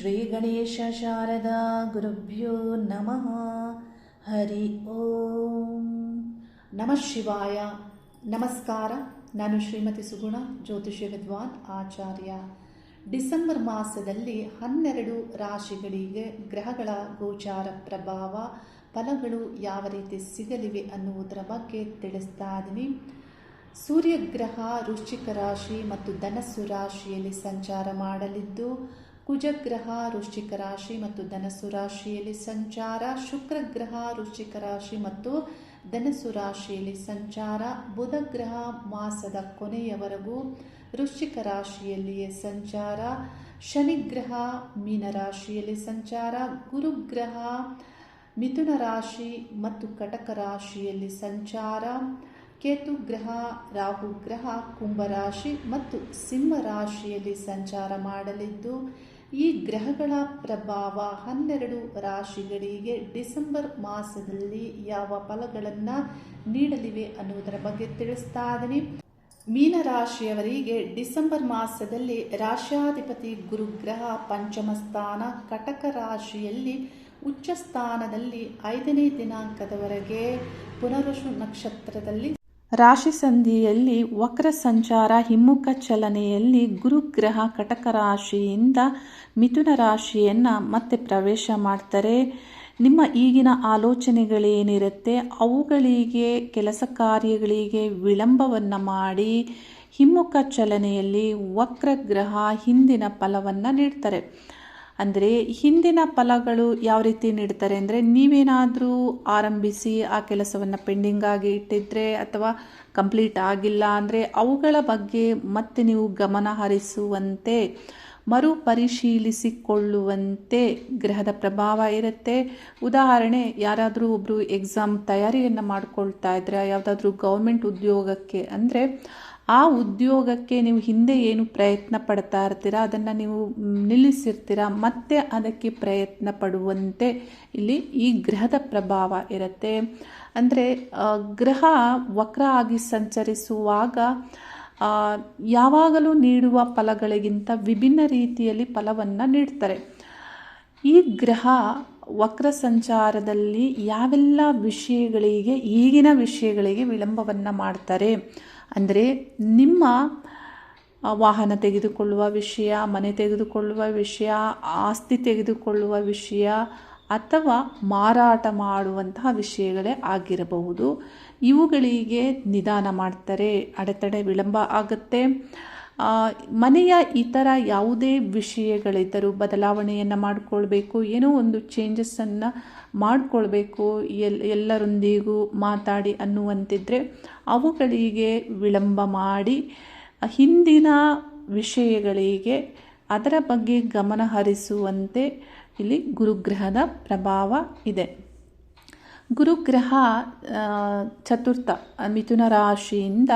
ಶ್ರೀ ಗಣೇಶ ಶಾರದಾ ಗುರುಭ್ಯೋ ನಮಃ. ಹರಿ ಓಂ. ನಮಃ ಶಿವಾಯ. ನಮಸ್ಕಾರ. ನಾನು ಶ್ರೀಮತಿ ಸುಗುಣ, ಜ್ಯೋತಿಷ್ಯ ವಿದ್ವಾನ್ ಆಚಾರ್ಯ. ಡಿಸೆಂಬರ್ ಮಾಸದಲ್ಲಿ 12 ರಾಶಿಗಳಿಗೆ ಗ್ರಹಗಳ ಗೋಚಾರ ಪ್ರಭಾವ ಫಲಗಳು ಯಾವ ರೀತಿ ಸಿಗಲಿವೆ ಅನ್ನುವುದರ ಬಗ್ಗೆ ತಿಳಿಸ್ತಾ ಇದ್ದೀನಿ. ಸೂರ್ಯಗ್ರಹ ವೃಶ್ಚಿಕ ರಾಶಿ ಮತ್ತು ಧನಸ್ಸು ರಾಶಿಯಲ್ಲಿ ಸಂಚಾರ ಮಾಡಲಿದ್ದು, ಕುಜಗ್ರಹ ವೃಶ್ಚಿಕ ರಾಶಿ ಮತ್ತು ಧನಸ್ಸು ರಾಶಿಯಲ್ಲಿ ಸಂಚಾರ, ಶುಕ್ರಗ್ರಹ ವೃಶ್ಚಿಕ ರಾಶಿ ಮತ್ತು ಧನಸ್ಸು ರಾಶಿಯಲ್ಲಿ ಸಂಚಾರ, ಬುಧಗ್ರಹ ಮಾಸದ ಕೊನೆಯವರೆಗೂ ವೃಶ್ಚಿಕ ರಾಶಿಯಲ್ಲಿಯೇ ಸಂಚಾರ, ಶನಿಗ್ರಹ ಮೀನರಾಶಿಯಲ್ಲಿ ಸಂಚಾರ, ಗುರುಗ್ರಹ ಮಿಥುನ ರಾಶಿ ಮತ್ತು ಕಟಕ ರಾಶಿಯಲ್ಲಿ ಸಂಚಾರ, ಕೇತು ಗ್ರಹ ರಾಹು ಗ್ರಹ ಕುಂಭರಾಶಿ ಮತ್ತು ಸಿಂಹ ರಾಶಿಯಲ್ಲಿ ಸಂಚಾರ ಮಾಡಲಿದ್ದು, ಈ ಗ್ರಹಗಳ ಪ್ರಭಾವ 12 ರಾಶಿಗಳಿಗೆ ಡಿಸೆಂಬರ್ ಮಾಸದಲ್ಲಿ ಯಾವ ಫಲಗಳನ್ನು ನೀಡಲಿವೆ ಅನ್ನುವುದರ ಬಗ್ಗೆ ತಿಳಿಸ್ತಾ ಇದ್ದೀನಿ. ಮೀನರಾಶಿಯವರಿಗೆ ಡಿಸೆಂಬರ್ ಮಾಸದಲ್ಲಿ ರಾಶ್ಯಾಧಿಪತಿ ಗುರುಗ್ರಹ ಪಂಚಮ ಸ್ಥಾನ, ಕಟಕ ರಾಶಿಯಲ್ಲಿ ಉಚ್ಚ ಸ್ಥಾನದಲ್ಲಿ 5ನೇ ದಿನಾಂಕದವರೆಗೆ ಪುನರ್ವಸು ನಕ್ಷತ್ರದಲ್ಲಿ ರಾಶಿ ಸಂಧಿಯಲ್ಲಿ ವಕ್ರ ಸಂಚಾರ, ಹಿಮ್ಮುಖ ಚಲನೆಯಲ್ಲಿ ಗುರುಗ್ರಹ ಕಟಕ ರಾಶಿಯಿಂದ ಮಿಥುನ ರಾಶಿಯನ್ನು ಮತ್ತೆ ಪ್ರವೇಶ ಮಾಡ್ತಾರೆ. ನಿಮ್ಮ ಈಗಿನ ಆಲೋಚನೆಗಳೇನಿರುತ್ತೆ ಅವುಗಳಿಗೆ, ಕೆಲಸ ಕಾರ್ಯಗಳಿಗೆ ವಿಳಂಬವನ್ನು ಮಾಡಿ ಹಿಮ್ಮುಖ ಚಲನೆಯಲ್ಲಿ ವಕ್ರಗ್ರಹ ಹಿಂದಿನ ಫಲವನ್ನು ನೀಡ್ತಾರೆ. ಅಂದರೆ ಹಿಂದಿನ ಫಲಗಳು ಯಾವ ರೀತಿ ನೀಡ್ತಾರೆ ಅಂದರೆ, ನೀವೇನಾದರೂ ಆರಂಭಿಸಿ ಆ ಕೆಲಸವನ್ನು ಪೆಂಡಿಂಗ್ ಆಗಿ ಇಟ್ಟಿದ್ರೆ ಅಥವಾ ಕಂಪ್ಲೀಟ್ ಆಗಿಲ್ಲ ಅಂದರೆ ಅವುಗಳ ಬಗ್ಗೆ ಮತ್ತೆ ನೀವು ಗಮನ ಹರಿಸುವಂತೆ, ಮರುಪರಿಶೀಲಿಸಿಕೊಳ್ಳುವಂತೆ ಗ್ರಹದ ಪ್ರಭಾವ ಇರುತ್ತೆ. ಉದಾಹರಣೆ, ಯಾರಾದರೂ ಒಬ್ಬರು ಎಕ್ಸಾಮ್ ತಯಾರಿಯನ್ನು ಮಾಡ್ಕೊಳ್ತಾ ಇದ್ರೆ, ಯಾವುದಾದ್ರೂ ಗೌರ್ಮೆಂಟ್ ಉದ್ಯೋಗಕ್ಕೆ ಅಂದರೆ ಆ ಉದ್ಯೋಗಕ್ಕೆ ನೀವು ಹಿಂದೆ ಏನು ಪ್ರಯತ್ನ ಪಡ್ತಾ ಇರ್ತೀರ ಅದನ್ನು ನೀವು ನಿಲ್ಲಿಸಿರ್ತೀರ, ಮತ್ತೆ ಅದಕ್ಕೆ ಪ್ರಯತ್ನ ಪಡುವಂತೆ ಇಲ್ಲಿ ಈ ಗ್ರಹದ ಪ್ರಭಾವ ಇರುತ್ತೆ. ಅಂದರೆ ಗ್ರಹ ವಕ್ರ ಆಗಿ ಸಂಚರಿಸುವಾಗ ಯಾವಾಗಲೂ ನೀಡುವ ಫಲಗಳಿಗಿಂತ ವಿಭಿನ್ನ ರೀತಿಯಲ್ಲಿ ಫಲವನ್ನು ನೀಡ್ತಾರೆ. ಈ ಗ್ರಹ ವಕ್ರ ಸಂಚಾರದಲ್ಲಿ ಯಾವೆಲ್ಲ ವಿಷಯಗಳಿಗೆ, ಈಗಿನ ವಿಷಯಗಳಿಗೆ ವಿಳಂಬವನ್ನು ಮಾಡ್ತಾರೆ ಅಂದರೆ, ನಿಮ್ಮ ವಾಹನ ತೆಗೆದುಕೊಳ್ಳುವ ವಿಷಯ, ಮನೆ ತೆಗೆದುಕೊಳ್ಳುವ ವಿಷಯ, ಆಸ್ತಿ ತೆಗೆದುಕೊಳ್ಳುವ ವಿಷಯ ಅಥವಾ ಮಾರಾಟ ಮಾಡುವಂತಹ ವಿಷಯಗಳೇ ಆಗಿರಬಹುದು. ಇವುಗಳಿಗೆ ನಿಧಾನ ಮಾಡ್ತಾರೆ, ಅಡೆತಡೆ ವಿಳಂಬ ಆಗುತ್ತೆ. ಮನೆಯ ಇತರ ಯಾವುದೇ ವಿಷಯಗಳಿದ್ದರೂ ಬದಲಾವಣೆಯನ್ನು ಮಾಡಿಕೊಳ್ಬೇಕು, ಏನೋ ಒಂದು ಚೇಂಜಸ್ಸನ್ನು ಮಾಡಿಕೊಳ್ಬೇಕು, ಎಲ್ಲರೊಂದಿಗೂ ಮಾತಾಡಿ ಅನ್ನುವಂತಿದ್ರೆ ಅವುಗಳಿಗೆ ವಿಳಂಬ ಮಾಡಿ ಹಿಂದಿನ ವಿಷಯಗಳಿಗೆ ಅದರ ಬಗ್ಗೆ ಗಮನ ಹರಿಸುವಂತೆ ಇಲ್ಲಿ ಗುರುಗ್ರಹದ ಪ್ರಭಾವ ಇದೆ. ಗುರುಗ್ರಹ ಚತುರ್ಥ ಮಿಥುನ ರಾಶಿಯಿಂದ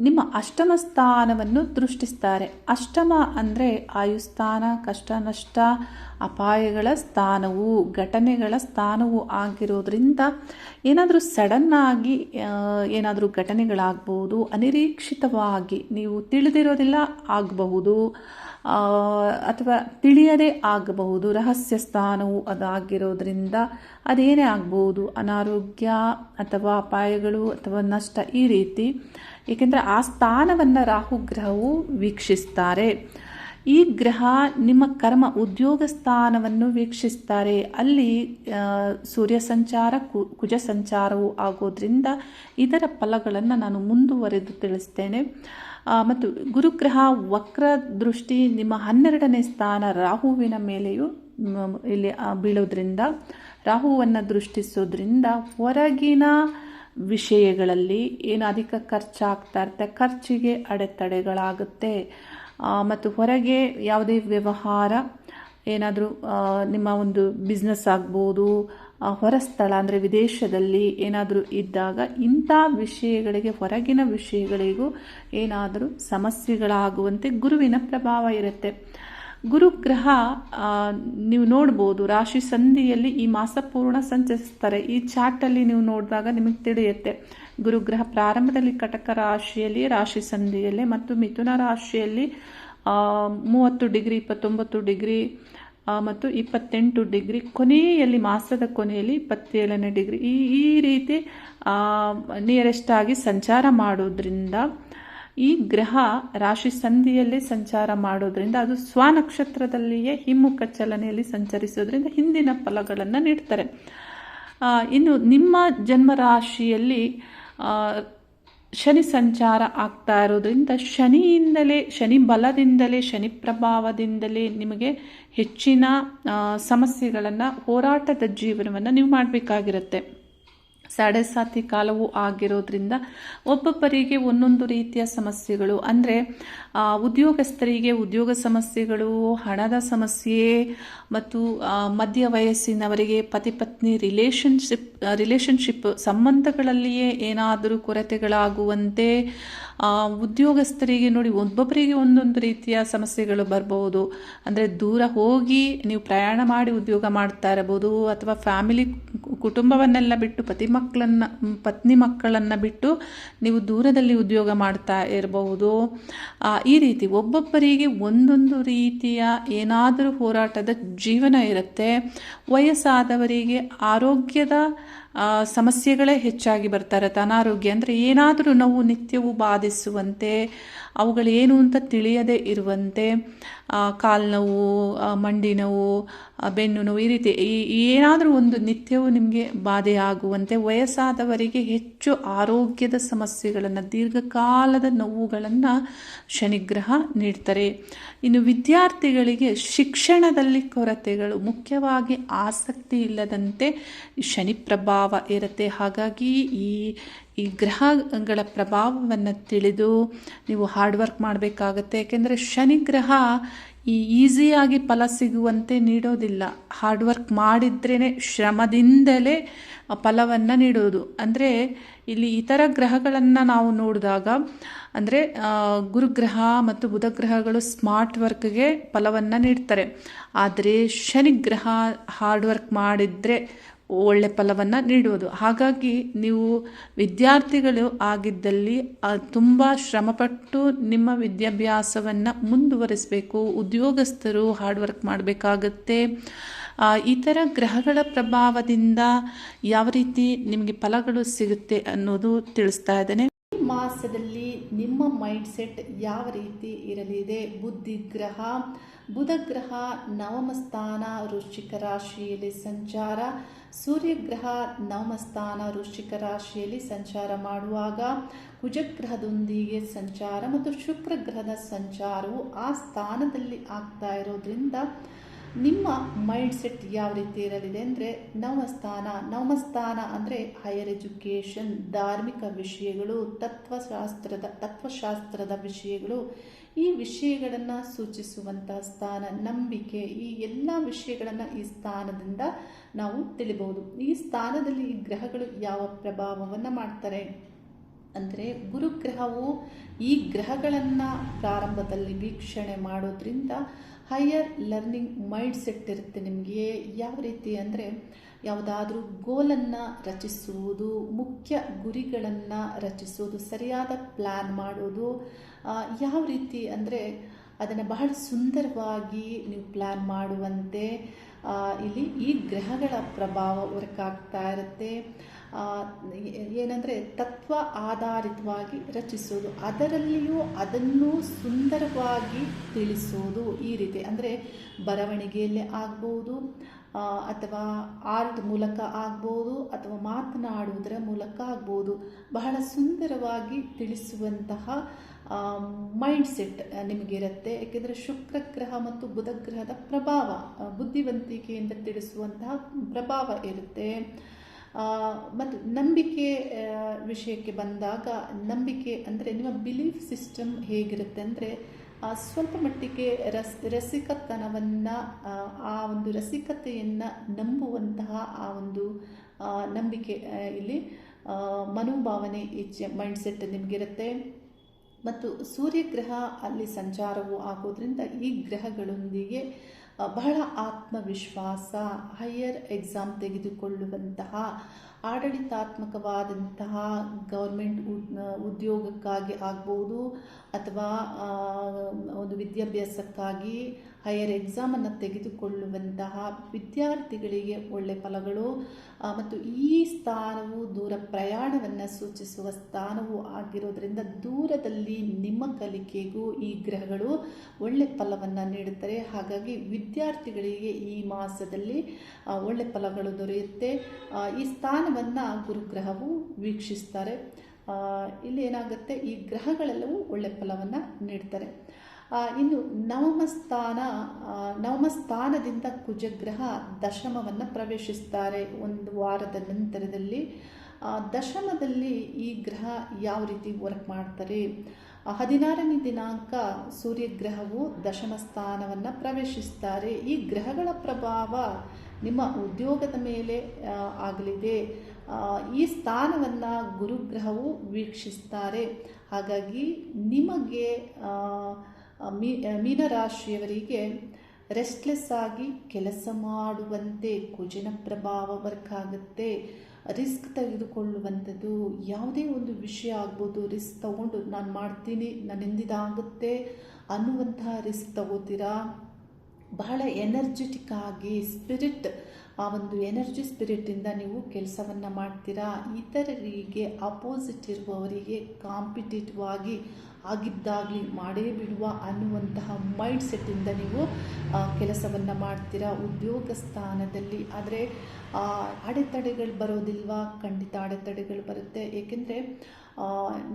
ನಿಮ್ಮ ಅಷ್ಟಮ ಸ್ಥಾನವನ್ನು ದೃಷ್ಟಿಸ್ತಾರೆ. ಅಷ್ಟಮ ಅಂದರೆ ಆಯುಸ್ಥಾನ, ಕಷ್ಟ ನಷ್ಟ ಅಪಾಯಗಳ ಸ್ಥಾನವು, ಘಟನೆಗಳ ಸ್ಥಾನವು ಆಗಿರೋದ್ರಿಂದ ಏನಾದರೂ ಸಡನ್ನಾಗಿ ಏನಾದರೂ ಘಟನೆಗಳಾಗಬಹುದು, ಅನಿರೀಕ್ಷಿತವಾಗಿ ನೀವು ತಿಳಿದಿರೋದಿಲ್ಲ ಆಗಬಹುದು ಅಥವಾ ತಿಳಿಯದೇ ಆಗಬಹುದು. ರಹಸ್ಯ ಸ್ಥಾನವು ಅದಾಗಿರೋದ್ರಿಂದ ಅದೇನೇ ಆಗ್ಬೋದು, ಅನಾರೋಗ್ಯ ಅಥವಾ ಅಪಾಯಗಳು ಅಥವಾ ನಷ್ಟ ಈ ರೀತಿ. ಏಕೆಂದರೆ ಆ ಸ್ಥಾನವನ್ನು ರಾಹುಗ್ರಹವು ವೀಕ್ಷಿಸ್ತಾರೆ. ಈ ಗ್ರಹ ನಿಮ್ಮ ಕರ್ಮ ಉದ್ಯೋಗ ಸ್ಥಾನವನ್ನು ವೀಕ್ಷಿಸ್ತಾರೆ. ಅಲ್ಲಿ ಸೂರ್ಯ ಸಂಚಾರ, ಕುಜ ಸಂಚಾರವು ಆಗೋದ್ರಿಂದ ಇದರ ಫಲಗಳನ್ನು ನಾನು ಮುಂದುವರೆದು ತಿಳಿಸ್ತೇನೆ. ಮತ್ತು ಗುರುಗ್ರಹ ವಕ್ರ ದೃಷ್ಟಿ ನಿಮ್ಮ 12ನೇ ಸ್ಥಾನ ರಾಹುವಿನ ಮೇಲೆಯೂ ಇಲ್ಲಿ ಬೀಳೋದ್ರಿಂದ, ರಾಹುವನ್ನು ದೃಷ್ಟಿಸೋದ್ರಿಂದ ಹೊರಗಿನ ವಿಷಯಗಳಲ್ಲಿ ಏನು ಅಧಿಕ ಖರ್ಚಾಗ್ತಾ ಇರುತ್ತೆ, ಖರ್ಚಿಗೆ ಅಡೆತಡೆಗಳಾಗುತ್ತೆ. ಮತ್ತು ಹೊರಗೆ ಯಾವುದೇ ವ್ಯವಹಾರ, ಏನಾದರೂ ನಿಮ್ಮ ಒಂದು ಬಿಸ್ನೆಸ್ ಆಗ್ಬೋದು, ಹೊರ ಸ್ಥಳ ಅಂದರೆ ವಿದೇಶದಲ್ಲಿ ಏನಾದರೂ ಇದ್ದಾಗ ಇಂಥ ವಿಷಯಗಳಿಗೆ, ಹೊರಗಿನ ವಿಷಯಗಳಿಗೂ ಏನಾದರೂ ಸಮಸ್ಯೆಗಳಾಗುವಂತೆ ಗುರುವಿನ ಪ್ರಭಾವ ಇರುತ್ತೆ. ಗುರುಗ್ರಹ ನೀವು ನೋಡ್ಬೋದು ರಾಶಿ ಸಂಧಿಯಲ್ಲಿ ಈ ಮಾಸ ಪೂರ್ಣ ಸಂಚರಿಸ್ತಾರೆ. ಈ ಚಾರ್ಟಲ್ಲಿ ನೀವು ನೋಡಿದಾಗ ನಿಮಗೆ ತಿಳಿಯುತ್ತೆ. ಗುರುಗ್ರಹ ಪ್ರಾರಂಭದಲ್ಲಿ ಕಟಕ ರಾಶಿಯಲ್ಲಿ ರಾಶಿ ಸಂಧಿಯಲ್ಲಿ ಮತ್ತು ಮಿಥುನ ರಾಶಿಯಲ್ಲಿ 30 ಡಿಗ್ರಿ 29 ಡಿಗ್ರಿ ಮತ್ತು 28 ಡಿಗ್ರಿ, ಕೊನೆಯಲ್ಲಿ ಮಾಸದ ಕೊನೆಯಲ್ಲಿ 27ನೇ ಡಿಗ್ರಿ ಈ ರೀತಿ ನಿಯರೆಸ್ಟ್ ಆಗಿ ಸಂಚಾರ ಮಾಡೋದ್ರಿಂದ, ಈ ಗ್ರಹ ರಾಶಿ ಸಂಧಿಯಲ್ಲೇ ಸಂಚಾರ ಮಾಡೋದ್ರಿಂದ, ಅದು ಸ್ವನಕ್ಷತ್ರದಲ್ಲಿಯೇ ಹಿಮ್ಮುಖ ಚಲನೆಯಲ್ಲಿ ಸಂಚರಿಸೋದ್ರಿಂದ ಹಿಂದಿನ ಫಲಗಳನ್ನು ನೀಡ್ತಾರೆ. ಇನ್ನು ನಿಮ್ಮ ಜನ್ಮರಾಶಿಯಲ್ಲಿ ಶನಿ ಸಂಚಾರ ಆಗ್ತಾ ಇರೋದ್ರಿಂದ ಶನಿ ಬಲದಿಂದಲೇ, ಶನಿ ಪ್ರಭಾವದಿಂದಲೇ ನಿಮಗೆ ಹೆಚ್ಚಿನ ಸಮಸ್ಯೆಗಳನ್ನು, ಹೋರಾಟದ ಜೀವನವನ್ನು ನೀವು ಮಾಡಬೇಕಾಗಿರುತ್ತೆ. ಸಾಡೆ ಕಾಲವೂ ಆಗಿರೋದ್ರಿಂದ ಒಬ್ಬೊಬ್ಬರಿಗೆ ಒಂದೊಂದು ರೀತಿಯ ಸಮಸ್ಯೆಗಳು, ಅಂದರೆ ಉದ್ಯೋಗಸ್ಥರಿಗೆ ಉದ್ಯೋಗ ಸಮಸ್ಯೆಗಳು, ಹಣದ ಸಮಸ್ಯೆ, ಮತ್ತು ಮಧ್ಯ ವಯಸ್ಸಿನವರಿಗೆ ಪತಿ ಪತ್ನಿ ರಿಲೇಷನ್ಶಿಪ್ ಸಂಬಂಧಗಳಲ್ಲಿಯೇ ಏನಾದರೂ ಕೊರತೆಗಳಾಗುವಂತೆ, ಉದ್ಯೋಗಸ್ಥರಿಗೆ ನೋಡಿ ಒಬ್ಬೊಬ್ಬರಿಗೆ ಒಂದೊಂದು ರೀತಿಯ ಸಮಸ್ಯೆಗಳು ಬರ್ಬೋದು. ಅಂದರೆ ದೂರ ಹೋಗಿ ನೀವು ಪ್ರಯಾಣ ಮಾಡಿ ಉದ್ಯೋಗ ಮಾಡ್ತಾ ಇರಬಹುದು, ಅಥವಾ ಫ್ಯಾಮಿಲಿ ಕುಟುಂಬವನ್ನೆಲ್ಲ ಬಿಟ್ಟು ಪತ್ನಿ ಮಕ್ಕಳನ್ನು ಬಿಟ್ಟು ನೀವು ದೂರದಲ್ಲಿ ಉದ್ಯೋಗ ಮಾಡ್ತಾ ಇರಬಹುದು. ಈ ರೀತಿ ಒಬ್ಬೊಬ್ಬರಿಗೆ ಒಂದೊಂದು ರೀತಿಯ ಏನಾದರೂ ಹೋರಾಟದ ಜೀವನ ಇರುತ್ತೆ. ವಯಸ್ಸಾದವರಿಗೆ ಆರೋಗ್ಯದ ಸಮಸ್ಯೆಗಳೇ ಹೆಚ್ಚಾಗಿ ಬರ್ತಾರೆ. ಅನಾರೋಗ್ಯ ಅಂದರೆ ಏನಾದರೂ ನೋವು ನಿತ್ಯವೂ ಬಾಧಿಸುವಂತೆ, ಅವುಗಳೇನು ಅಂತ ತಿಳಿಯದೇ ಇರುವಂತೆ, ಕಾಲು ನೋವು, ಮಂಡಿ ನೋವು, ಬೆನ್ನು ನೋವು, ಈ ರೀತಿ ಏನಾದರೂ ಒಂದು ನಿತ್ಯವೂ ನಿಮಗೆ ಬಾಧೆಯಾಗುವಂತೆ, ವಯಸ್ಸಾದವರಿಗೆ ಹೆಚ್ಚು ಆರೋಗ್ಯದ ಸಮಸ್ಯೆಗಳನ್ನು, ದೀರ್ಘಕಾಲದ ನೋವುಗಳನ್ನು ಶನಿಗ್ರಹ ನೀಡ್ತಾರೆ. ಇನ್ನು ವಿದ್ಯಾರ್ಥಿಗಳಿಗೆ ಶಿಕ್ಷಣದಲ್ಲಿ ಕೊರತೆಗಳು, ಮುಖ್ಯವಾಗಿ ಆಸಕ್ತಿ ಇಲ್ಲದಂತೆ ಶನಿ ಪ್ರಭಾವ ಇರುತ್ತೆ. ಹಾಗಾಗಿ ಈ ಗ್ರಹಗಳ ಪ್ರಭಾವವನ್ನು ತಿಳಿದು ನೀವು ಹಾರ್ಡ್ ವರ್ಕ್ ಮಾಡಬೇಕಾಗತ್ತೆ. ಯಾಕೆಂದರೆ ಶನಿಗ್ರಹ ಈಸಿಯಾಗಿ ಫಲ ಸಿಗುವಂತೆ ನೀಡೋದಿಲ್ಲ. ಹಾರ್ಡ್ ವರ್ಕ್ ಮಾಡಿದ್ರೇ, ಶ್ರಮದಿಂದಲೇ ಫಲವನ್ನು ನೀಡೋದು. ಅಂದರೆ ಇಲ್ಲಿ ಇತರ ಗ್ರಹಗಳನ್ನು ನಾವು ನೋಡಿದಾಗ, ಅಂದರೆ ಗುರುಗ್ರಹ ಮತ್ತು ಬುಧ ಗ್ರಹಗಳು ಸ್ಮಾರ್ಟ್ ವರ್ಕ್ಗೆ ಫಲವನ್ನು ನೀಡ್ತಾರೆ. ಆದರೆ ಶನಿಗ್ರಹ ಹಾರ್ಡ್ ವರ್ಕ್ ಮಾಡಿದರೆ ಒಳ್ಳೆ ಫಲವನ್ನು ನೀಡುವುದು. ಹಾಗಾಗಿ ನೀವು ವಿದ್ಯಾರ್ಥಿಗಳು ಆಗಿದ್ದಲ್ಲಿ ತುಂಬ ಶ್ರಮಪಟ್ಟು ನಿಮ್ಮ ವಿದ್ಯಾಭ್ಯಾಸವನ್ನು ಮುಂದುವರಿಸಬೇಕು. ಉದ್ಯೋಗಸ್ಥರು ಹಾರ್ಡ್ ವರ್ಕ್ ಮಾಡಬೇಕಾಗತ್ತೆ. ಇತರ ಗ್ರಹಗಳ ಪ್ರಭಾವದಿಂದ ಯಾವ ರೀತಿ ನಿಮಗೆ ಫಲಗಳು ಸಿಗುತ್ತೆ ಅನ್ನೋದು ತಿಳಿಸ್ತಾ ಇದ್ದೇನೆ. ಈ ಮಾಸದಲ್ಲಿ ನಿಮ್ಮ ಮೈಂಡ್ಸೆಟ್ ಯಾವ ರೀತಿ ಇರಲಿದೆ? ಬುದ್ಧಿಗ್ರಹ ಬುಧಗ್ರಹ ನವಮ ಸ್ಥಾನ ವೃಶ್ಚಿಕ ರಾಶಿಯಲ್ಲಿ ಸಂಚಾರ, ಸೂರ್ಯಗ್ರಹ ನವಮ ಸ್ಥಾನ ವೃಶ್ಚಿಕ ರಾಶಿಯಲ್ಲಿ ಸಂಚಾರ ಮಾಡುವಾಗ ಕುಜಗ್ರಹದೊಂದಿಗೆ ಸಂಚಾರ ಮತ್ತು ಶುಕ್ರ ಗ್ರಹದ ಸಂಚಾರವು ಆ ಸ್ಥಾನದಲ್ಲಿ ಆಗ್ತಾ ಇರೋದ್ರಿಂದ ನಿಮ್ಮ ಮೈಂಡ್ಸೆಟ್ ಯಾವ ರೀತಿ ಇರಲಿದೆ ಅಂದರೆ, ನವಮ ಸ್ಥಾನ ಅಂದರೆ ಹೈಯರ್ ಎಜುಕೇಷನ್, ಧಾರ್ಮಿಕ ವಿಷಯಗಳು, ತತ್ವಶಾಸ್ತ್ರದ ವಿಷಯಗಳು, ಈ ವಿಷಯಗಳನ್ನು ಸೂಚಿಸುವಂತಹ ಸ್ಥಾನ, ನಂಬಿಕೆ, ಈ ಎಲ್ಲ ವಿಷಯಗಳನ್ನು ಈ ಸ್ಥಾನದಿಂದ ನಾವು ತಿಳಿಬಹುದು. ಈ ಸ್ಥಾನದಲ್ಲಿ ಈ ಗ್ರಹಗಳು ಯಾವ ಪ್ರಭಾವವನ್ನು ಮಾಡ್ತಾರೆ ಅಂದರೆ, ಗುರುಗ್ರಹವು ಈ ಗ್ರಹಗಳನ್ನು ಪ್ರಾರಂಭದಲ್ಲಿ ವೀಕ್ಷಣೆ ಮಾಡೋದ್ರಿಂದ ಹೈಯರ್ ಲರ್ನಿಂಗ್ ಮೈಂಡ್ಸೆಟ್ ಇರುತ್ತೆ ನಿಮಗೆ. ಯಾವ ರೀತಿ ಅಂದರೆ, ಯಾವುದಾದ್ರೂ ಗೋಲನ್ನು ರಚಿಸುವುದು, ಮುಖ್ಯ ಗುರಿಗಳನ್ನು ರಚಿಸುವುದು, ಸರಿಯಾದ ಪ್ಲ್ಯಾನ್ ಮಾಡೋದು. ಯಾವ ರೀತಿ ಅಂದರೆ ಅದನ್ನು ಬಹಳ ಸುಂದರವಾಗಿ ನೀವು ಪ್ಲ್ಯಾನ್ ಮಾಡುವಂತೆ ಇಲ್ಲಿ ಈ ಗ್ರಹಗಳ ಪ್ರಭಾವ ವರ್ಕ್ ಆಗ್ತಾ ಇರುತ್ತೆ. ಏನಂದರೆ ತತ್ವ ಆಧಾರಿತವಾಗಿ ರಚಿಸೋದು, ಅದರಲ್ಲಿಯೂ ಅದನ್ನು ಸುಂದರವಾಗಿ ತಿಳಿಸೋದು. ಈ ರೀತಿ ಅಂದರೆ ಬರವಣಿಗೆಯಲ್ಲೇ ಆಗ್ಬೋದು, ಅಥವಾ ಆರ್ಟ್ ಮೂಲಕ ಆಗ್ಬೋದು, ಅಥವಾ ಮಾತನಾಡುವುದರ ಮೂಲಕ ಆಗ್ಬೋದು. ಬಹಳ ಸುಂದರವಾಗಿ ತಿಳಿಸುವಂತಹ ಮೈಂಡ್ಸೆಟ್ ನಿಮಗಿರುತ್ತೆ. ಏಕೆಂದರೆ ಶುಕ್ರ ಗ್ರಹ ಮತ್ತು ಬುಧ ಗ್ರಹದ ಪ್ರಭಾವ, ಬುದ್ಧಿವಂತಿಕೆಯಿಂದ ತಿಳಿಸುವಂತಹ ಪ್ರಭಾವ ಇರುತ್ತೆ. ಮತ್ತು ನಂಬಿಕೆ ವಿಷಯಕ್ಕೆ ಬಂದಾಗ, ನಂಬಿಕೆ ಅಂದರೆ ನಿಮ್ಮ ಬಿಲೀಫ್ ಸಿಸ್ಟಮ್ ಹೇಗಿರುತ್ತೆ ಅಂದರೆ, ಸ್ವಲ್ಪ ಮಟ್ಟಿಗೆ ರಸಿಕತನವನ್ನು, ಆ ಒಂದು ರಸಿಕತೆಯನ್ನು ನಂಬುವಂತಹ ಆ ಒಂದು ನಂಬಿಕೆ, ಇಲ್ಲಿ ಮನೋಭಾವನೆ, ಇಚ್ಛೆ, ಮೈಂಡ್ಸೆಟ್ ನಿಮಗಿರುತ್ತೆ. ಮತ್ತು ಸೂರ್ಯಗ್ರಹ ಅಲ್ಲಿ ಸಂಚಾರವು ಆಗೋದ್ರಿಂದ ಈ ಗ್ರಹಗಳೊಂದಿಗೆ ಬಹಳ ಆತ್ಮವಿಶ್ವಾಸ, ಹೈಯರ್ ಎಕ್ಸಾಮ್ ತೆಗೆದುಕೊಳ್ಳುವಂತಹ, ಆಡಳಿತಾತ್ಮಕವಾದಂತಹ ಗೌರ್ಮೆಂಟ್ ಉದ್ಯೋಗಕ್ಕಾಗಿ ಆಗ್ಬೋದು, ಅಥವಾ ಒಂದು ವಿದ್ಯಾಭ್ಯಾಸಕ್ಕಾಗಿ ಹೈಯರ್ ಎಕ್ಸಾಮನ್ನು ತೆಗೆದುಕೊಳ್ಳುವಂತಹ ವಿದ್ಯಾರ್ಥಿಗಳಿಗೆ ಒಳ್ಳೆ ಫಲಗಳು ಮತ್ತು ಈ ಸ್ಥಾನವು ದೂರ ಪ್ರಯಾಣವನ್ನು ಸೂಚಿಸುವ ಸ್ಥಾನವೂ ಆಗಿರೋದ್ರಿಂದ ದೂರದಲ್ಲಿ ನಿಮ್ಮ ಕಲಿಕೆಗೂ ಈ ಗ್ರಹಗಳು ಒಳ್ಳೆ ಫಲವನ್ನು ನೀಡುತ್ತಾರೆ. ಹಾಗಾಗಿ ವಿದ್ಯಾರ್ಥಿಗಳಿಗೆ ಈ ಮಾಸದಲ್ಲಿ ಒಳ್ಳೆ ಫಲಗಳು ದೊರೆಯುತ್ತೆ. ಈ ಸ್ಥಾನವನ್ನು ಗುರುಗ್ರಹವು ವೀಕ್ಷಿಸ್ತಾರೆ. ಇಲ್ಲಿ ಏನಾಗುತ್ತೆ, ಈ ಗ್ರಹಗಳೆಲ್ಲವೂ ಒಳ್ಳೆ ಫಲವನ್ನು ನೀಡ್ತಾರೆ. ಇನ್ನು ನವಮ ಸ್ಥಾನದಿಂದ ಕುಜಗ್ರಹ ದಶಮವನ್ನು ಪ್ರವೇಶಿಸ್ತಾರೆ ಒಂದು ವಾರದ ನಂತರದಲ್ಲಿ. ದಶಮದಲ್ಲಿ ಈ ಗ್ರಹ ಯಾವ ರೀತಿ ವರ್ಕ್ ಮಾಡ್ತಾರೆ, 16ನೇ ದಿನಾಂಕ ಸೂರ್ಯಗ್ರಹವು ದಶಮ ಸ್ಥಾನವನ್ನು ಪ್ರವೇಶಿಸ್ತಾರೆ. ಈ ಗ್ರಹಗಳ ಪ್ರಭಾವ ನಿಮ್ಮ ಉದ್ಯೋಗದ ಮೇಲೆ ಆಗಲಿದೆ. ಈ ಸ್ಥಾನವನ್ನು ಗುರುಗ್ರಹವು ವೀಕ್ಷಿಸ್ತಾರೆ. ಹಾಗಾಗಿ ನಿಮಗೆ ಮೀನರಾಶಿಯವರಿಗೆ ರೆಸ್ಟ್ಲೆಸ್ ಆಗಿ ಕೆಲಸ ಮಾಡುವಂತೆ ಕುಜನ ಪ್ರಭಾವ ವರ್ಕ್ ಆಗುತ್ತೆ. ರಿಸ್ಕ್ ತೆಗೆದುಕೊಳ್ಳುವಂಥದ್ದು, ಯಾವುದೇ ಒಂದು ವಿಷಯ ಆಗ್ಬೋದು, ರಿಸ್ಕ್ ತಗೊಂಡು ನಾನು ಮಾಡ್ತೀನಿ, ನನ್ನಿಂದಿದಾಗುತ್ತೆ ಅನ್ನುವಂತಹ ರಿಸ್ಕ್ ತಗೋತೀರಾ. ಬಹಳ ಎನರ್ಜೆಟಿಕ್ ಆಗಿ ಆ ಒಂದು ಎನರ್ಜಿ ಸ್ಪಿರಿಟಿಂದ ನೀವು ಕೆಲಸವನ್ನು ಮಾಡ್ತೀರಾ. ಇತರರಿಗೆ ಅಪೋಸಿಟ್ ಇರುವವರಿಗೆ ಕಾಂಪಿಟೇಟಿವ್ ಆಗಿ ಆಗಿದ್ದಾಗಲಿ ಮಾಡೇ ಬಿಡುವ ಅನ್ನುವಂತಹ ಮೈಂಡ್ ಸೆಟ್ಟಿಂದ ನೀವು ಕೆಲಸವನ್ನು ಮಾಡ್ತೀರಾ ಉದ್ಯೋಗ ಸ್ಥಾನದಲ್ಲಿ. ಆದರೆ ಅಡೆತಡೆಗಳು ಬರೋದಿಲ್ವಾ? ಖಂಡಿತ ಅಡೆತಡೆಗಳು ಬರುತ್ತೆ. ಏಕೆಂದರೆ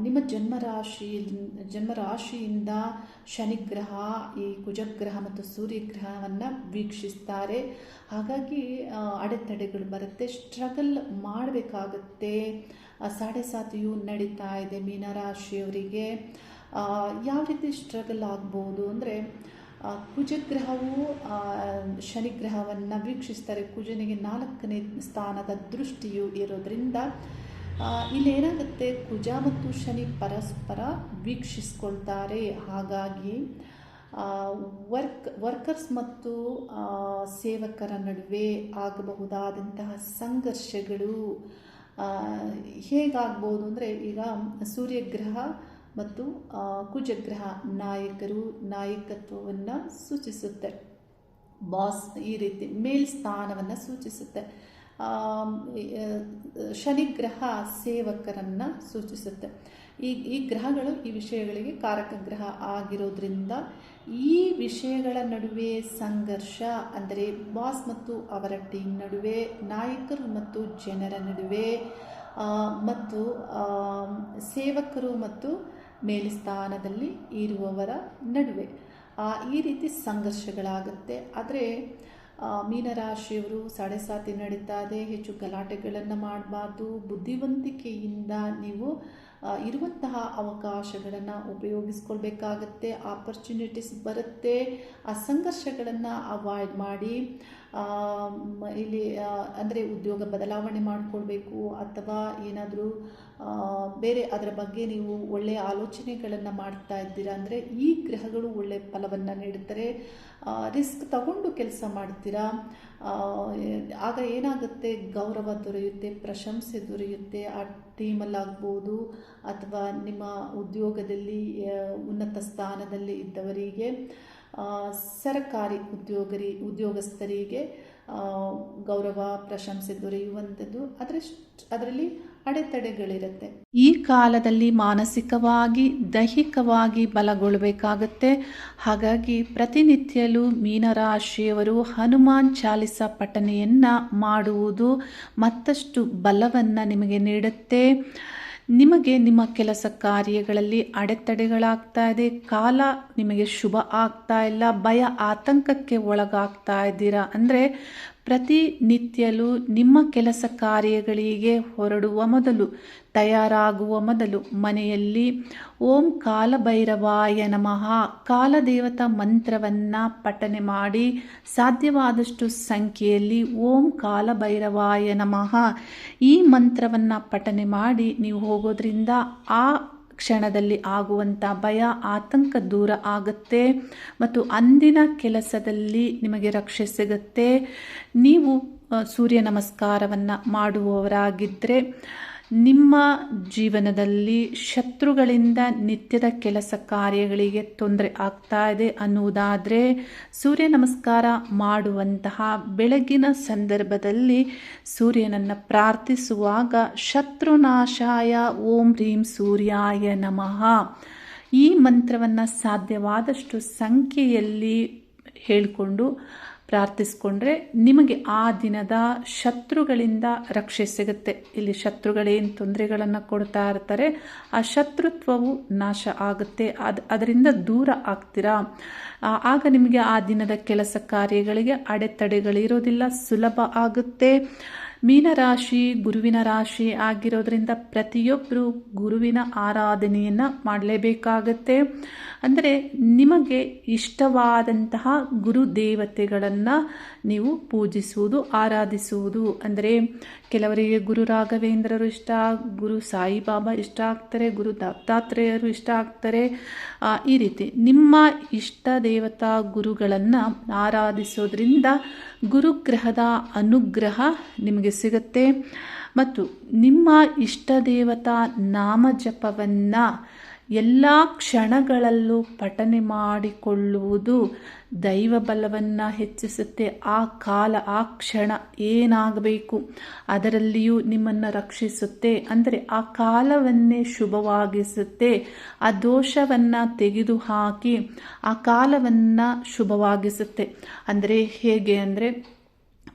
ನಿಮ್ಮ ಜನ್ಮರಾಶಿಯಿಂದ ಶನಿಗ್ರಹ, ಈ ಕುಜಗ್ರಹ ಮತ್ತು ಸೂರ್ಯಗ್ರಹವನ್ನು ವೀಕ್ಷಿಸ್ತಾರೆ. ಹಾಗಾಗಿ ಅಡೆತಡೆಗಳು ಬರುತ್ತೆ, ಸ್ಟ್ರಗಲ್ ಮಾಡಬೇಕಾಗತ್ತೆ. 7.5 ನಡೀತಾ ಇದೆ ಮೀನರಾಶಿಯವರಿಗೆ. ಯಾವ ರೀತಿ ಸ್ಟ್ರಗಲ್ ಆಗ್ಬೋದು ಅಂದರೆ, ಕುಜಗ್ರಹವು ಶನಿಗ್ರಹವನ್ನು ವೀಕ್ಷಿಸ್ತಾರೆ. ಕುಜನಿಗೆ 4ನೇ ಸ್ಥಾನದ ದೃಷ್ಟಿಯು ಇರೋದ್ರಿಂದ ಇಲ್ಲೇನಾಗುತ್ತೆ, ಕುಜ ಮತ್ತು ಶನಿ ಪರಸ್ಪರ ವೀಕ್ಷಿಸ್ಕೊಳ್ತಾರೆ. ಹಾಗಾಗಿ ವರ್ಕರ್ಸ್ ಮತ್ತು ಸೇವಕರ ನಡುವೆ ಆಗಬಹುದಾದಂತಹ ಸಂಘರ್ಷಗಳು ಹೇಗಾಗ್ಬೋದು ಅಂದರೆ, ಈಗ ಸೂರ್ಯಗ್ರಹ ಮತ್ತು ಕುಜಗ್ರಹ ನಾಯಕತ್ವವನ್ನು ಸೂಚಿಸುತ್ತೆ. ಬಾಸ್ ಈ ರೀತಿ ಮೇಲ್ಸ್ಥಾನವನ್ನು ಸೂಚಿಸುತ್ತೆ. ಶನಿಗ್ರಹ ಸೇವಕರನ್ನು ಸೂಚಿಸುತ್ತೆ. ಈ ಗ್ರಹಗಳು ಈ ವಿಷಯಗಳಿಗೆ ಕಾರಕ ಗ್ರಹ ಆಗಿರೋದ್ರಿಂದ ಈ ವಿಷಯಗಳ ನಡುವೆ ಸಂಘರ್ಷ ಅಂದರೆ ಬಾಸ್ ಮತ್ತು ಅವರ ಟೀಮ್ ನಡುವೆ, ನಾಯಕರು ಮತ್ತು ಜನರ ನಡುವೆ, ಮತ್ತು ಸೇವಕರು ಮತ್ತು ಮೇಲ್ಸ್ಥಾನದಲ್ಲಿ ಇರುವವರ ನಡುವೆ ಈ ರೀತಿ ಸಂಘರ್ಷಗಳಾಗುತ್ತೆ. ಆದರೆ ಮೀನರಾಶಿಯವರು 7.5 ನಡೀತಾ ಇದೆ, ಹೆಚ್ಚು ಗಲಾಟೆಗಳನ್ನು ಮಾಡಬಾರ್ದು. ಬುದ್ಧಿವಂತಿಕೆಯಿಂದ ನೀವು ಇರುವಂತಹ ಅವಕಾಶಗಳನ್ನು ಉಪಯೋಗಿಸ್ಕೊಳ್ಬೇಕಾಗತ್ತೆ. ಆಪರ್ಚುನಿಟೀಸ್ ಬರುತ್ತೆ, ಆ ಸಂಘರ್ಷಗಳನ್ನು ಅವಾಯ್ಡ್ ಮಾಡಿ. ಇಲ್ಲಿ ಅಂದರೆ ಉದ್ಯೋಗ ಬದಲಾವಣೆ ಮಾಡಿಕೊಳ್ಬೇಕು ಅಥವಾ ಏನಾದರೂ ಬೇರೆ ಅದರ ಬಗ್ಗೆ ನೀವು ಒಳ್ಳೆಯ ಆಲೋಚನೆಗಳನ್ನು ಮಾಡ್ತಾ ಇದ್ದೀರಾ ಅಂದರೆ ಈ ಗ್ರಹಗಳು ಒಳ್ಳೆಯ ಫಲವನ್ನು ನೀಡುತ್ತಾರೆ. ರಿಸ್ಕ್ ತಗೊಂಡು ಕೆಲಸ ಮಾಡ್ತೀರಾ, ಆಗ ಏನಾಗುತ್ತೆ, ಗೌರವ ದೊರೆಯುತ್ತೆ, ಪ್ರಶಂಸೆ ದೊರೆಯುತ್ತೆ. ಆ ಟೀಮಲ್ಲಾಗ್ಬೋದು ಅಥವಾ ನಿಮ್ಮ ಉದ್ಯೋಗದಲ್ಲಿ ಉನ್ನತ ಸ್ಥಾನದಲ್ಲಿ ಇದ್ದವರಿಗೆ, ಸರ್ಕಾರಿ ಉದ್ಯೋಗಸ್ಥರಿಗೆ ಗೌರವ ಪ್ರಶಂಸೆ ದೊರೆಯುವಂಥದ್ದು. ಅದರಲ್ಲಿ ಅಡೆತಡೆಗಳಿರುತ್ತೆ. ಈ ಕಾಲದಲ್ಲಿ ಮಾನಸಿಕವಾಗಿ ದೈಹಿಕವಾಗಿ ಬಲಗೊಳ್ಳಬೇಕಾಗತ್ತೆ. ಹಾಗಾಗಿ ಪ್ರತಿನಿತ್ಯಲೂ ಮೀನರಾಶಿಯವರು ಹನುಮಾನ್ ಚಾಲಿಸ ಪಠನೆಯನ್ನು ಮಾಡುವುದು ಮತ್ತಷ್ಟು ಬಲವನ್ನು ನಿಮಗೆ ನೀಡುತ್ತೆ. ನಿಮಗೆ ನಿಮ್ಮ ಕೆಲಸ ಕಾರ್ಯಗಳಲ್ಲಿ ಅಡೆತಡೆಗಳಾಗ್ತಾ ಇದೆ, ಕಾಲ ನಿಮಗೆ ಶುಭ ಆಗ್ತಾ ಇಲ್ಲ, ಭಯ ಆತಂಕಕ್ಕೆ ಒಳಗಾಗ್ತಾ ಇದ್ದೀರಾ ಅಂದರೆ ಪ್ರತಿನಿತ್ಯಲೂ ನಿಮ್ಮ ಕೆಲಸ ಕಾರ್ಯಗಳಿಗೆ ಹೊರಡುವ ಮೊದಲು, ತಯಾರಾಗುವ ಮೊದಲು ಮನೆಯಲ್ಲಿ ಓಂ ಕಾಲಭೈರವಾಯ ನಮಃ ಕಾಲದೇವತಾ ಮಂತ್ರವನ್ನು ಪಠನೆ ಮಾಡಿ, ಸಾಧ್ಯವಾದಷ್ಟು ಸಂಖ್ಯೆಯಲ್ಲಿ ಓಂ ಕಾಲಭೈರವಾಯ ನಮಃ ಈ ಮಂತ್ರವನ್ನು ಪಠನೆ ಮಾಡಿ ನೀವು ಹೋಗೋದ್ರಿಂದ ಆ ಕ್ಷಣದಲ್ಲಿ ಆಗುವಂಥ ಭಯ ಆತಂಕ ದೂರ ಆಗುತ್ತೆ ಮತ್ತು ಅಂದಿನ ಕೆಲಸದಲ್ಲಿ ನಿಮಗೆ ರಕ್ಷೆ ಸಿಗುತ್ತೆ. ನೀವು ಸೂರ್ಯ ನಮಸ್ಕಾರವನ್ನು ಮಾಡುವವರಾಗಿದ್ದರೆ ನಿಮ್ಮ ಜೀವನದಲ್ಲಿ ಶತ್ರುಗಳಿಂದ ನಿತ್ಯದ ಕೆಲಸ ಕಾರ್ಯಗಳಿಗೆ ತೊಂದರೆ ಆಗ್ತಾ ಇದೆ ಅನ್ನುವುದಾದರೆ ಸೂರ್ಯ ನಮಸ್ಕಾರ ಮಾಡುವಂತಹ ಬೆಳಗಿನ ಸಂದರ್ಭದಲ್ಲಿ ಸೂರ್ಯನನ್ನು ಪ್ರಾರ್ಥಿಸುವಾಗ ಶತ್ರುನಾಶಾಯ ಓಂ ಹ್ರೀಂ ಸೂರ್ಯಾಯ ನಮಃ ಈ ಮಂತ್ರವನ್ನು ಸಾಧ್ಯವಾದಷ್ಟು ಸಂಖ್ಯೆಯಲ್ಲಿ ಹೇಳಿಕೊಂಡು ಪ್ರಾರ್ಥಿಸ್ಕೊಂಡ್ರೆ ನಿಮಗೆ ಆ ದಿನದ ಶತ್ರುಗಳಿಂದ ರಕ್ಷೆ ಸಿಗುತ್ತೆ. ಇಲ್ಲಿ ಶತ್ರುಗಳೇನು ತೊಂದರೆಗಳನ್ನು ಕೊಡ್ತಾ ಇರ್ತಾರೆ, ಆ ಶತ್ರುತ್ವವು ನಾಶ ಆಗುತ್ತೆ, ಅದರಿಂದ ದೂರ ಆಗ್ತೀರಾ. ಆಗ ನಿಮಗೆ ಆ ದಿನದ ಕೆಲಸ ಕಾರ್ಯಗಳಿಗೆ ಅಡೆತಡೆಗಳಿರೋದಿಲ್ಲ, ಸುಲಭ ಆಗುತ್ತೆ. ಮೀನರಾಶಿ ಗುರುವಿನ ರಾಶಿ ಆಗಿರೋದ್ರಿಂದ ಪ್ರತಿಯೊಬ್ಬರು ಗುರುವಿನ ಆರಾಧನೆಯನ್ನು ಮಾಡಲೇಬೇಕಾಗತ್ತೆ. ಅಂದರೆ ನಿಮಗೆ ಇಷ್ಟವಾದಂತಹ ಗುರು ದೇವತೆಗಳನ್ನು ನೀವು ಪೂಜಿಸುವುದು, ಆರಾಧಿಸುವುದು. ಅಂದರೆ ಕೆಲವರಿಗೆ ಗುರು ರಾಘವೇಂದ್ರರು ಇಷ್ಟ, ಗುರು ಸಾಯಿಬಾಬಾ ಇಷ್ಟ ಆಗ್ತಾರೆ, ಗುರು ದತ್ತಾತ್ರೇಯರು ಇಷ್ಟ ಆಗ್ತಾರೆ. ಈ ರೀತಿ ನಿಮ್ಮ ಇಷ್ಟ ದೇವತಾ ಗುರುಗಳನ್ನು ಆರಾಧಿಸೋದ್ರಿಂದ ಗುರುಗ್ರಹದ ಅನುಗ್ರಹ ನಿಮಗೆ ಸಿಗುತ್ತೆ. ಮತ್ತು ನಿಮ್ಮ ಇಷ್ಟ ದೇವತಾ ನಾಮಜಪವನ್ನು ಎಲ್ಲ ಕ್ಷಣಗಳಲ್ಲೂ ಪಠನೆ ಮಾಡಿಕೊಳ್ಳುವುದು ದೈವ ಬಲವನ್ನು ಹೆಚ್ಚಿಸುತ್ತೆ. ಆ ಕಾಲ, ಆ ಕ್ಷಣ ಏನಾಗಬೇಕು ಅದರಲ್ಲಿಯೂ ನಿಮ್ಮನ್ನು ರಕ್ಷಿಸುತ್ತೆ. ಅಂದರೆ ಆ ಕಾಲವನ್ನೇ ಶುಭವಾಗಿಸುತ್ತೆ. ಆ ದೋಷವನ್ನು ತೆಗೆದುಹಾಕಿ ಆ ಕಾಲವನ್ನು ಶುಭವಾಗಿಸುತ್ತೆ. ಅಂದರೆ ಹೇಗೆ ಅಂದರೆ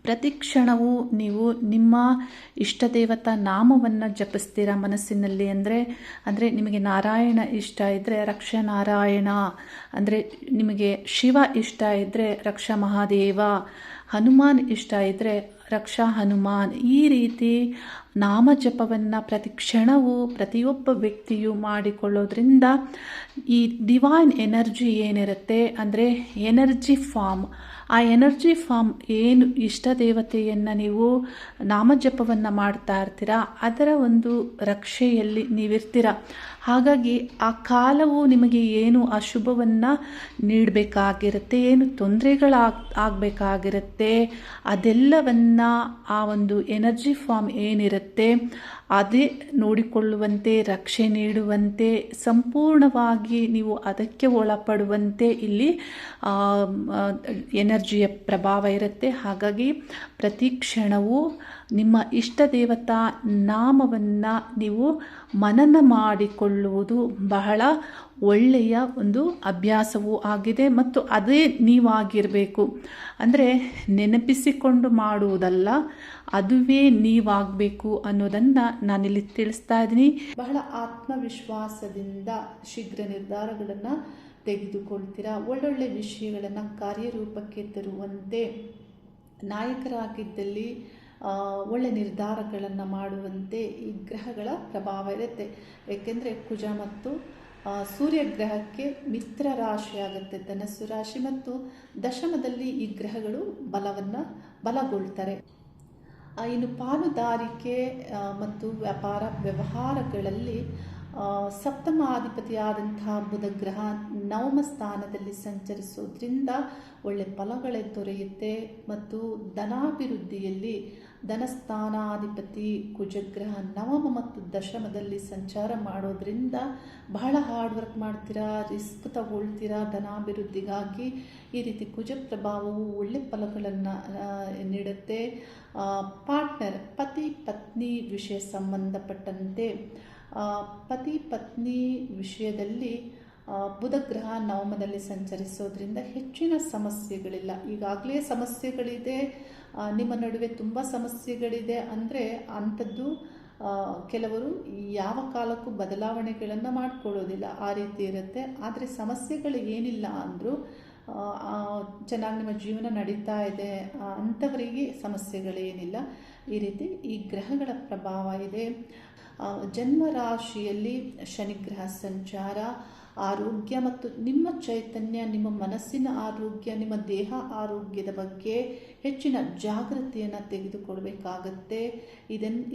ಪ್ರತಿ ಕ್ಷಣವೂ ನೀವು ನಿಮ್ಮ ಇಷ್ಟ ದೇವತಾ ನಾಮವನ್ನು ಜಪಿಸ್ತೀರ ಮನಸ್ಸಿನಲ್ಲಿ. ಅಂದರೆ ನಿಮಗೆ ನಾರಾಯಣ ಇಷ್ಟ ಇದ್ದರೆ ರಕ್ಷ ನಾರಾಯಣ, ಅಂದರೆ ನಿಮಗೆ ಶಿವ ಇಷ್ಟ ಇದ್ದರೆ ರಕ್ಷ ಮಹಾದೇವ, ಹನುಮಾನ್ ಇಷ್ಟ ಇದ್ದರೆ ರಕ್ಷಾ ಹನುಮಾನ್. ಈ ರೀತಿ ನಾಮಜಪವನ್ನು ಪ್ರತಿ ಕ್ಷಣವೂ ಪ್ರತಿಯೊಬ್ಬ ವ್ಯಕ್ತಿಯು ಮಾಡಿಕೊಳ್ಳೋದ್ರಿಂದ ಈ ಡಿವೈನ್ ಎನರ್ಜಿ ಏನಿರುತ್ತೆ, ಅಂದರೆ ಎನರ್ಜಿ ಫಾರ್ಮ್, ಆ ಎನರ್ಜಿ ಫಾರ್ಮ್ ಏನು ಇಷ್ಟ ದೇವತೆಯನ್ನು ನೀವು ನಾಮಜಪವನ್ನು ಮಾಡ್ತಾ ಇರ್ತೀರ ಅದರ ಒಂದು ರಕ್ಷೆಯಲ್ಲಿ ನೀವಿರ್ತೀರ. ಹಾಗಾಗಿ ಆ ಕಾಲವು ನಿಮಗೆ ಏನು ಅಶುಭವನ್ನು ನೀಡಬೇಕಾಗಿರುತ್ತೆ, ಏನು ತೊಂದರೆಗಳಾಗಬೇಕಾಗಿರುತ್ತೆ ಅದೆಲ್ಲವನ್ನು ಆ ಒಂದು ಎನರ್ಜಿ ಫಾರ್ಮ್ ಏನಿರುತ್ತೆ ಅದೇ ನೋಡಿಕೊಳ್ಳುವಂತೆ, ರಕ್ಷೆ ನೀಡುವಂತೆ, ಸಂಪೂರ್ಣವಾಗಿ ನೀವು ಅದಕ್ಕೆ ಒಳಪಡುವಂತೆ ಇಲ್ಲಿ ಎನರ್ಜಿಯ ಪ್ರಭಾವ ಇರುತ್ತೆ. ಹಾಗಾಗಿ ಪ್ರತಿ ಕ್ಷಣವೂ ನಿಮ್ಮ ಇಷ್ಟ ದೇವತಾ ನಾಮವನ್ನು ನೀವು ಮನನ ಮಾಡಿಕೊಳ್ಳುವುದು ಬಹಳ ಒಳ್ಳೆಯ ಒಂದು ಅಭ್ಯಾಸವೂ ಆಗಿದೆ. ಮತ್ತು ಅದೇ ನೀವಾಗಿರಬೇಕು. ಅಂದರೆ ನೆನಪಿಸಿಕೊಂಡು ಮಾಡುವುದಲ್ಲ, ಅದುವೇ ನೀವಾಗಬೇಕು ಅನ್ನೋದನ್ನು ನಾನಿಲ್ಲಿ ತಿಳಿಸ್ತಾ ಇದ್ದೀನಿ. ಬಹಳ ಆತ್ಮವಿಶ್ವಾಸದಿಂದ ಶೀಘ್ರ ನಿರ್ಧಾರಗಳನ್ನು ತೆಗೆದುಕೊಳ್ತೀರಾ. ಒಳ್ಳೊಳ್ಳೆ ವಿಷಯಗಳನ್ನು ಕಾರ್ಯರೂಪಕ್ಕೆ ತರುವಂತೆ, ನಾಯಕರಾಗಿದ್ದಲ್ಲಿ ಒಳ್ಳೆ ನಿರ್ಧಾರಗಳನ್ನು ಮಾಡುವಂತೆ ಈ ಗ್ರಹಗಳ ಪ್ರಭಾವ ಇರುತ್ತೆ. ಏಕೆಂದರೆ ಕುಜ ಮತ್ತು ಸೂರ್ಯಗ್ರಹಕ್ಕೆ ಮಿತ್ರ ರಾಶಿ ಆಗುತ್ತೆ ಧನಸ್ಸು ರಾಶಿ, ಮತ್ತು ದಶಮದಲ್ಲಿ ಈ ಗ್ರಹಗಳು ಬಲಗೊಳ್ತಾರೆ. ಇನ್ನು ಪಾಲುದಾರಿಕೆ ಮತ್ತು ವ್ಯಾಪಾರ ವ್ಯವಹಾರಗಳಲ್ಲಿ ಸಪ್ತಮಾಧಿಪತಿಯಾದಂತಹ ಬುಧ ಗ್ರಹ ನವಮ ಸ್ಥಾನದಲ್ಲಿ ಸಂಚರಿಸೋದ್ರಿಂದ ಒಳ್ಳೆ ಫಲಗಳೇ ದೊರೆಯುತ್ತೆ. ಮತ್ತು ಧನಾಭಿವೃದ್ಧಿಯಲ್ಲಿ ಧನಸ್ಥಾನಾಧಿಪತಿ ಕುಜಗ್ರಹ ನವಮ ಮತ್ತು ದಶಮದಲ್ಲಿ ಸಂಚಾರ ಮಾಡೋದ್ರಿಂದ ಬಹಳ ಹಾರ್ಡ್ ವರ್ಕ್ ಮಾಡ್ತೀರಾ, ರಿಸ್ಕ್ ತಗೊಳ್ತೀರಾ ಧನಾಭಿವೃದ್ಧಿಗಾಗಿ. ಈ ರೀತಿ ಕುಜ ಪ್ರಭಾವವು ಒಳ್ಳೆ ಫಲಗಳನ್ನು ನೀಡುತ್ತೆ. ಪಾರ್ಟ್ನರ್, ಪತಿ ಪತ್ನಿ ವಿಷಯ ಸಂಬಂಧಪಟ್ಟಂತೆ ಪತಿ ಪತ್ನಿ ವಿಷಯದಲ್ಲಿ ಬುಧ ಗ್ರಹ ನವಮದಲ್ಲಿ ಸಂಚರಿಸೋದ್ರಿಂದ ಹೆಚ್ಚಿನ ಸಮಸ್ಯೆಗಳಿಲ್ಲ. ಈಗಾಗಲೇ ಸಮಸ್ಯೆಗಳಿದೆ, ನಿಮ್ಮ ನಡುವೆ ತುಂಬ ಸಮಸ್ಯೆಗಳಿದೆ ಅಂದರೆ ಅಂಥದ್ದು ಕೆಲವರು ಯಾವ ಕಾಲಕ್ಕೂ ಬದಲಾವಣೆಗಳನ್ನು ಮಾಡಿಕೊಳ್ಳೋದಿಲ್ಲ, ಆ ರೀತಿ ಇರುತ್ತೆ. ಆದರೆ ಸಮಸ್ಯೆಗಳು ಏನಿಲ್ಲ ಅಂದರೂ ಚೆನ್ನಾಗಿ ನಿಮ್ಮ ಜೀವನ ನಡೀತಾ ಇದೆ, ಅಂಥವರಿಗೆ ಸಮಸ್ಯೆಗಳೇನಿಲ್ಲ. ಈ ರೀತಿ ಈ ಗ್ರಹಗಳ ಪ್ರಭಾವ ಇದೆ. ಜನ್ಮ ರಾಶಿಯಲ್ಲಿ ಶನಿಗ್ರಹ ಸಂಚಾರ ಆರೋಗ್ಯ ಮತ್ತು ನಿಮ್ಮ ಚೈತನ್ಯ, ನಿಮ್ಮ ಮನಸ್ಸಿನ ಆರೋಗ್ಯ, ನಿಮ್ಮ ದೇಹ ಆರೋಗ್ಯದ ಬಗ್ಗೆ ಹೆಚ್ಚಿನ ಜಾಗೃತಿಯನ್ನು ತೆಗೆದುಕೊಳ್ಬೇಕಾಗತ್ತೆ.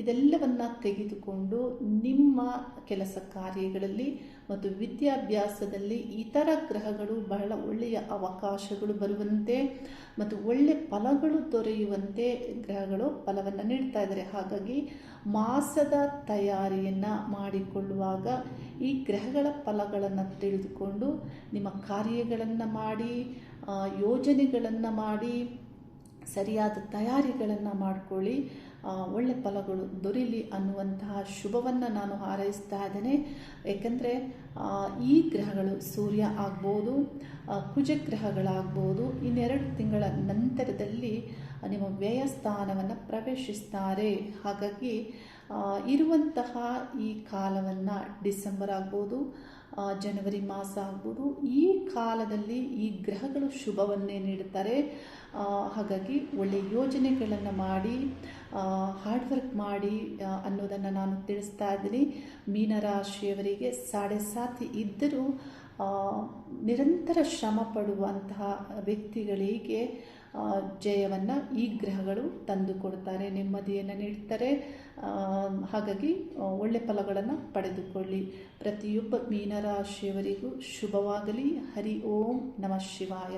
ಇದೆಲ್ಲವನ್ನು ತೆಗೆದುಕೊಂಡು ನಿಮ್ಮ ಕೆಲಸ ಕಾರ್ಯಗಳಲ್ಲಿ ಮತ್ತು ವಿದ್ಯಾಭ್ಯಾಸದಲ್ಲಿ ಇತರ ಗ್ರಹಗಳು ಬಹಳ ಒಳ್ಳೆಯ ಅವಕಾಶಗಳು ಬರುವಂತೆ ಮತ್ತು ಒಳ್ಳೆ ಫಲಗಳು ದೊರೆಯುವಂತೆ ಗ್ರಹಗಳು ಫಲವನ್ನು ನೀಡ್ತಾ ಇದ್ದಾರೆ. ಹಾಗಾಗಿ ಮಾಸದ ತಯಾರಿಯನ್ನು ಮಾಡಿಕೊಳ್ಳುವಾಗ ಈ ಗ್ರಹಗಳ ಫಲಗಳನ್ನು ತಿಳಿದುಕೊಂಡು ನಿಮ್ಮ ಕಾರ್ಯಗಳನ್ನು ಮಾಡಿ, ಯೋಜನೆಗಳನ್ನು ಮಾಡಿ, ಸರಿಯಾದ ತಯಾರಿಗಳನ್ನು ಮಾಡಿಕೊಳ್ಳಿ. ಒಳ್ಳೆ ಫಲಗಳು ದೊರೀಲಿ ಅನ್ನುವಂತಹ ಶುಭವನ್ನು ನಾನು ಹಾರೈಸ್ತಾ ಇದ್ದೇನೆ. ಏಕೆಂದರೆ ಈ ಗ್ರಹಗಳು ಸೂರ್ಯ ಆಗ್ಬೋದು, ಕುಜ ಗ್ರಹಗಳಾಗ್ಬೋದು, ಇನ್ನೆರಡು ತಿಂಗಳ ನಂತರದಲ್ಲಿ ನಿಮ್ಮ ವ್ಯಯ ಸ್ಥಾನವನ್ನು ಪ್ರವೇಶಿಸ್ತಾರೆ. ಹಾಗಾಗಿ ಇರುವಂತಹ ಈ ಕಾಲವನ್ನು ಡಿಸೆಂಬರ್ ಆಗ್ಬೋದು, ಜನವರಿ ಮಾಸ ಆಗ್ಬೋದು, ಈ ಕಾಲದಲ್ಲಿ ಈ ಗ್ರಹಗಳು ಶುಭವನ್ನೇ ನೀಡುತ್ತಾರೆ. ಹಾಗಾಗಿ ಒಳ್ಳೆಯ ಯೋಜನೆಗಳನ್ನು ಮಾಡಿ, ಹಾರ್ಡ್ ವರ್ಕ್ ಮಾಡಿ ಅನ್ನೋದನ್ನು ನಾನು ತಿಳಿಸ್ತಾ ಇದ್ದೀನಿ. ಮೀನರಾಶಿಯವರಿಗೆ ಸಾಡೆ ಸಾತಿ ಇದ್ದರೂ ನಿರಂತರ ಶ್ರಮ ಪಡುವಂತಹ ವ್ಯಕ್ತಿಗಳಿಗೆ ಜಯವನ್ನು ಈ ಗ್ರಹಗಳು ತಂದು ಕೊಡ್ತಾರೆ, ನೆಮ್ಮದಿಯನ್ನು ನೀಡ್ತಾರೆ. ಹಾಗಾಗಿ ಒಳ್ಳೆ ಫಲಗಳನ್ನು ಪಡೆದುಕೊಳ್ಳಿ. ಪ್ರತಿಯೊಬ್ಬ ಮೀನರಾಶಿಯವರಿಗೂ ಶುಭವಾಗಲಿ. ಹರಿ ಓಂ ನಮಃ ಶಿವಾಯ.